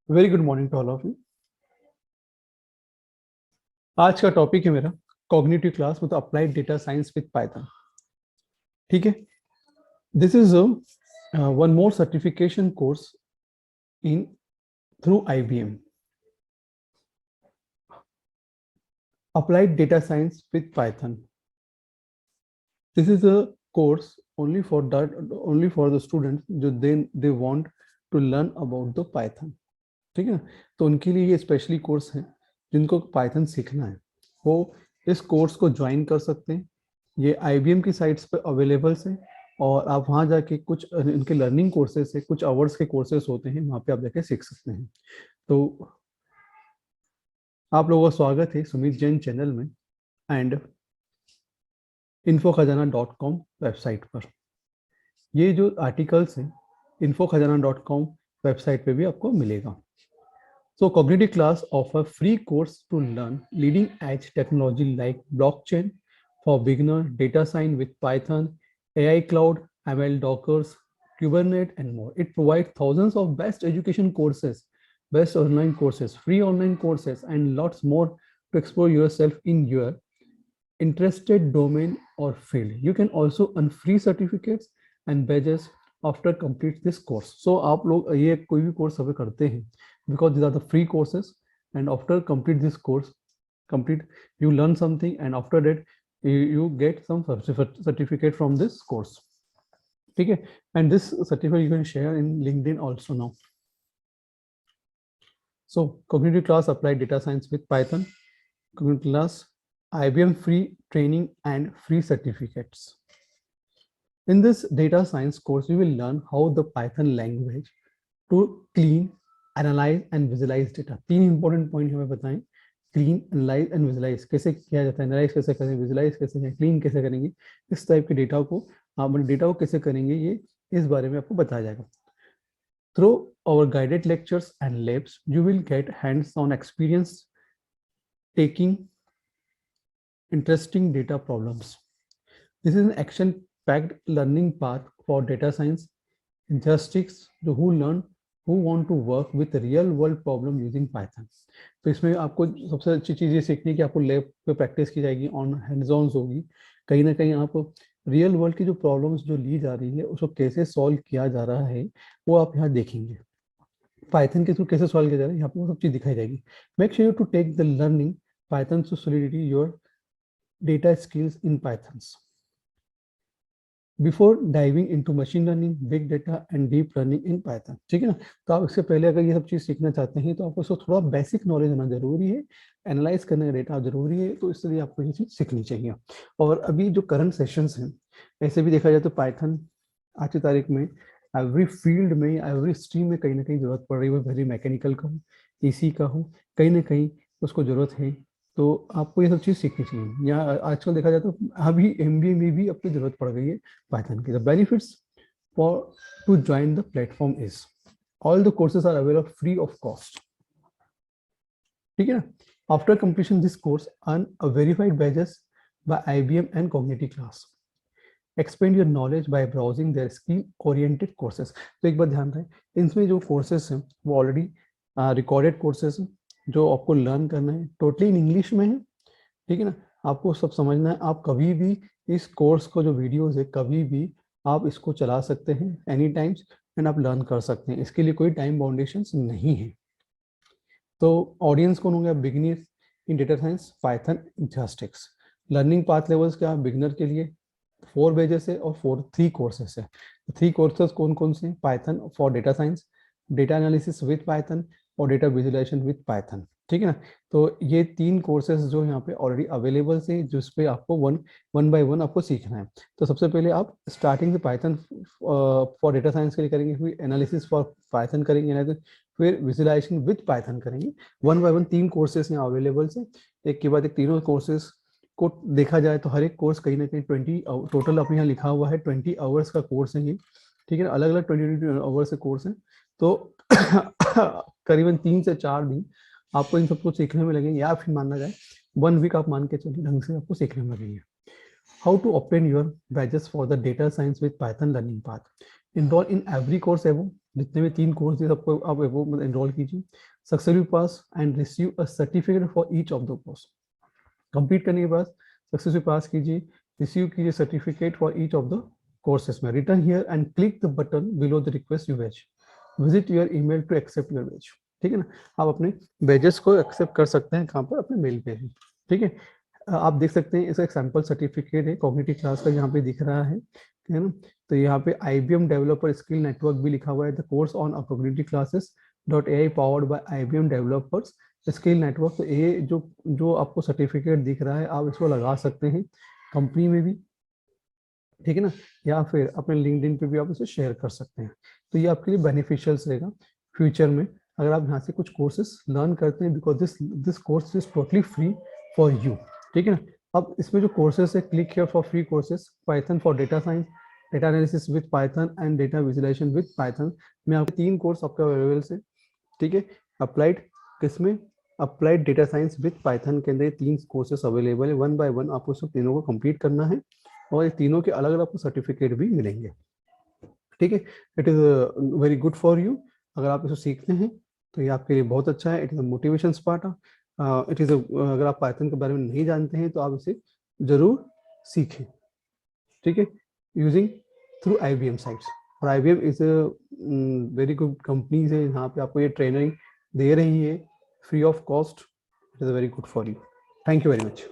Very good morning to all of you. आज का topic है मेरा कॉग्निटिव क्लास मतलब applied data science with Python. ठीक है, this is one more certification course in through IBM, applied data science with Python. This is a course only for the students जो they want to learn about the Python। ठीक है ना, तो उनके लिए ये स्पेशली कोर्स है जिनको पाइथन सीखना है, वो इस कोर्स को ज्वाइन कर सकते हैं। ये IBM की साइट्स पे अवेलेबल्स है और आप वहाँ जाके कुछ इनके लर्निंग कोर्सेज है, कुछ आवर्स के कोर्सेज होते हैं, वहाँ पे आप जाके सीख सकते हैं। तो आप लोगों का स्वागत है सुमित जैन चैनल में एंड infokhazana.com वेबसाइट पर। ये जो आर्टिकल्स हैं infokhazana.com वेबसाइट पे भी आपको मिलेगा। So cognitive class offer free course to learn leading edge technology like blockchain for beginner, data science with Python, AI cloud, ML Dockers, Kubernetes and more. It provides thousands of best education courses, best online courses, free online courses and lots more to explore yourself in your interested domain or field. You can also earn free certificates and badges after complete this course. So आप लोग ये कोई भी course अगर करते हैं, because these are the free courses and after complete this course, you learn something and after that you get some certificate from this course. ठीक है, and this certificate you can share in LinkedIn also now. So cognitive class applied data science with Python, cognitive class IBM free training and free certificates. In this data science course, you will learn how the Python language to clean, analyze and visualize data. तीन important point हमें बताएं, clean, analyze and visualize कैसे किया जाता है, analyze कैसे करें, visualize कैसे करें, clean कैसे करेंगे, इस टाइप के डेटा को आप डेटा को कैसे करेंगे, ये इस बारे में आपको बताया जाएगा। Through our guided lectures and labs, you will get hands-on experience taking interesting data problems. This is an action-packed learning path for data science enthusiasts who want to work with real world problem using Python. तो इसमें आपको सबसे अच्छी चीज़ ये सीखनी है कि आपको लैब पे प्रैक्टिस की जाएगी, ऑन हैंड्स ऑन होगी। कहीं ना कहीं आप रियल वर्ल्ड की जो प्रॉब्लम्स जो ली जा रही है उसको कैसे सॉल्व किया जा रहा है वो आप यहाँ देखेंगे। पाइथन के थ्रू कैसे सॉल्व किया जा रहा है यहाँ पे वो सब चीज़ दिखाई जाएगी। Make sure to take the learning Python to solidity your data skills in Python. Before diving into machine learning, big data and deep learning in Python. ठीक है ना, तो आप इससे पहले अगर ये सब चीज़ सीखना चाहते हैं तो आपको इसको थोड़ा बेसिक नॉलेज होना जरूरी है, एनालाइज करने का डेटा जरूरी है, तो इसलिए आपको ये चीज़ सीखनी चाहिए। और अभी जो करंट सेशंस हैं, ऐसे भी देखा जाए तो पाइथन आज की तारीख में एवरी फील्ड में, एवरी स्ट्रीम में कहीं ना कहीं जरूरत पड़ रही है, वेरी मैकेनिकल का हो, इसी का हो, कहीं ना कहीं उसको जरूरत है। तो आपको ये सब चीज़ सीखनी चाहिए। यहाँ आजकल देखा जाए तो अभी MBA में भी आपको जरूरत पड़ गई है पाइथन की। The benefits for to join the platform is all the courses are available free of cost. ठीक है ना, after completion this course earn a verified badges by IBM and cognitive class. Expand your knowledge by browsing their skill oriented courses. तो एक बात ध्यान रहे, इनमें जो कोर्सेज हैं वो ऑलरेडी रिकॉर्डेड कोर्सेज हैं जो आपको लर्न करना है, टोटली इन इंग्लिश में है। ठीक है ना, आपको सब समझना है। आप कभी भी इस कोर्स को जो वीडियोस है कभी भी आप इसको चला सकते हैं एनी टाइम्स एंड आप लर्न कर सकते हैं, इसके लिए कोई टाइम बाउंडेशंस नहीं है। तो ऑडियंस कौन होंगे? Beginners in data science, Python, enthusiasts. Learning path levels क्या है? बिगिनर के लिए 4 पेजेस है और 3 कोर्सेस है। 3 कोर्सेस कौन कौन से? Python for data science, data analysis with Python और डेटा विजुअलाइजेशन विद पाइथन। ठीक है ना, तो ये 3 कोर्सेज जो यहाँ पे ऑलरेडी अवेलेबल है जिस पे आपको वन बाय वन आपको सीखना है। तो सबसे पहले आप स्टार्टिंग से पाइथन फॉर डेटा साइंस के लिए करेंगे, फिर एनालिसिस फॉर पाइथन करेंगे, फिर विजुअलाइजेशन विद पाइथन करेंगे। वन बाय वन 3 कोर्सेज यहाँ अवेलेबल है, एक के बाद एक तीनों कोर्सेज को देखा जाए तो हर एक कोर्स कहीं ना कहीं 20 टोटल अपने यहाँ लिखा हुआ है 20 आवर्स का कोर्स है ये। ठीक है ना, अलग अलग 20 आवर्स के कोर्स है, तो करीबन 3 से 4 दिन आपको इन सबको सीखने में लगेंगे, या फिर मानना जाए 1 वीक आप मान के चलिए ढंग से आपको सीखने में लगेंगे। How to obtain your badges for the data science with Python learning path. Enroll in every course है, वो जितने भी 3 कोर्स है सबको आप वो एनरोल कीजिए। Successfully pass and receive a certificate for each of the course. Complete करने के बाद सक्सेसफुली पास कीजिए, रिसीव कीजिए certificate for each of the courses में। Return here and click the button below the request you badge, visit your email to accept your badge. ठीक है ना, आप अपने बैचेस को एक्सेप्ट कर सकते हैं कहाँ पर, अपने मेल पे ही। ठीक है, आप देख सकते हैं इसका एक सैम्पल सर्टिफिकेट है कॉग्निटिव क्लास का, यहाँ पे दिख रहा है ना। तो यहाँ पे IBM डेवलपर स्किल नेटवर्क भी लिखा हुआ है, the course on cognitive classes .ai powered by IBM developers skill network. तो ये जो आपको सर्टिफिकेट दिख रहा है, आप इसको लगा सकते हैं कंपनी में भी, ठीक है ना, या फिर अपने लिंक्डइन पे भी आप इसे शेयर कर सकते हैं। तो ये आपके लिए बेनिफिशियल्स रहेगा फ्यूचर में, अगर आप यहाँ से कुछ कोर्सेस लर्न करते हैं, because this course is totally free for you. ठीक है ना, अब इसमें जो कोर्सेस है, click here for free courses, Python for data science, data analysis with Python and data visualization with Python में आपके 3 कोर्स आपका अवेलेबल है। ठीक है, अप्लाइड किसमें, applied data science with Python के अंदर 3 कोर्सेस अवेलेबल है। 1 बाय 1 आपको सब तीनों को कंप्लीट करना है, और ये तीनों के अलग अलग आपको सर्टिफिकेट भी मिलेंगे। ठीक है, it is very good for you. अगर आप इसे सीखते हैं तो ये आपके लिए बहुत अच्छा है। It is a motivation part. It is अगर आप पाइथन के बारे में नहीं जानते हैं तो आप इसे जरूर सीखें। ठीक है, यूजिंग थ्रू IBM साइट्स, और IBM is very good companies है, यहाँ पे आपको ये ट्रेनिंग दे रही है free of cost. It is very good for you. Thank you very much.